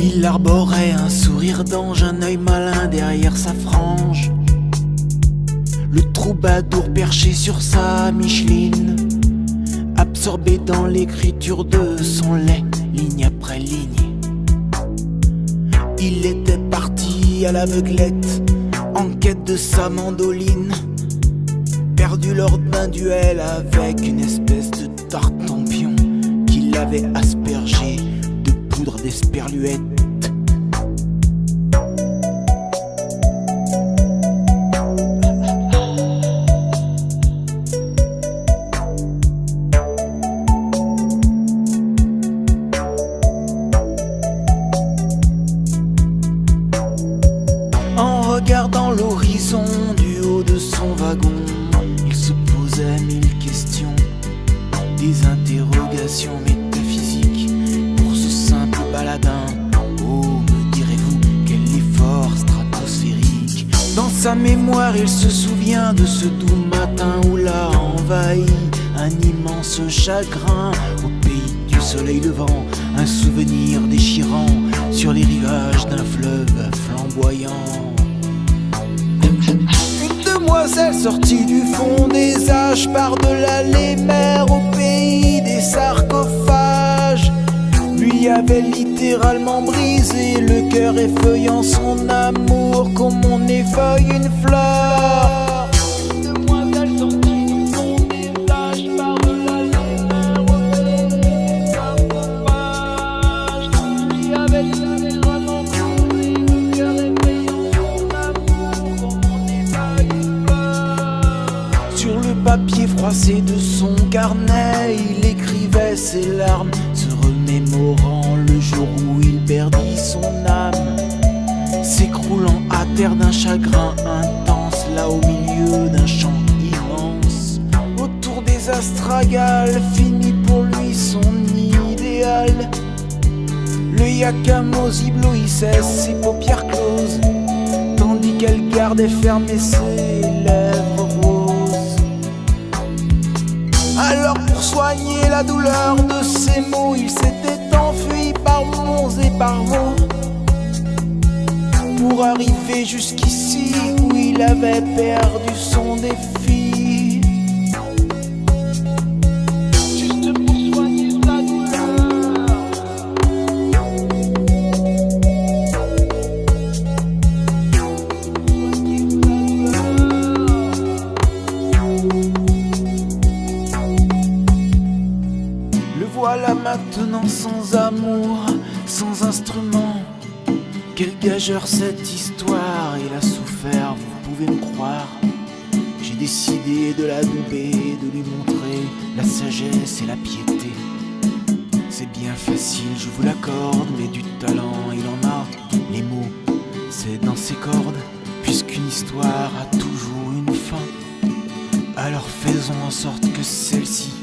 Il arborait un sourire d'ange, un œil malin derrière sa frange. Le troubadour perché sur sa Micheline, absorbé dans l'écriture de son lait, ligne après ligne. Il était parti à l'aveuglette, en quête de sa mandoline, perdu lors d'un duel avec une espèce de tartempion qui l'avait aspergé de poudre d'esperluette. En regardant l'horizon du haut de son wagon, il se posait mille questions, des interrogations métaphysiques pour ce simple baladin. Oh, me direz-vous, quel effort stratosphérique. Dans sa mémoire, il se souvient de ce doux matin où l'a envahi un immense chagrin au pays du soleil levant, un souvenir déchirant sur les rivages d'un fleuve flamboyant. Une demoiselle sortie du fond des âges, par-delà les mers au pays des sarcophages, lui avait littéralement brisé le cœur, effeuillant son amour comme on effeuille une fleur. Une demoiselle sortie du fond des âges, par-delà les mers au pays des sarcophages, lui avait littéralement brisé le cœur, effeuillant son amour comme on effeuille une fleur. Sur le papier froissé de son carnet, il écrivait ses larmes, se remémorant le jour où il perdit son âme, s'écroulant à terre d'un chagrin intense, là au milieu d'un champ immense. Autour des astragales finit pour lui son idéal. Le yakamoz éblouissait ses paupières closes, tandis qu'elle gardait fermées ses lèvres roses. Alors pour soigner la douleur de ses mots, il s'était enfui par monts et par vaux, pour arriver jusqu'ici où il avait perdu son défi. Juste pour soigner sa douleur. Le voilà maintenant sans amour, sans instrument. Quel gageur cette histoire, il a souffert, vous pouvez me croire. J'ai décidé de l'adouber, de lui montrer la sagesse et la piété. C'est bien facile, je vous l'accorde, mais du talent il en a. Les mots, c'est dans ses cordes, puisqu'une histoire a toujours une fin. Alors faisons en sorte que celle-ci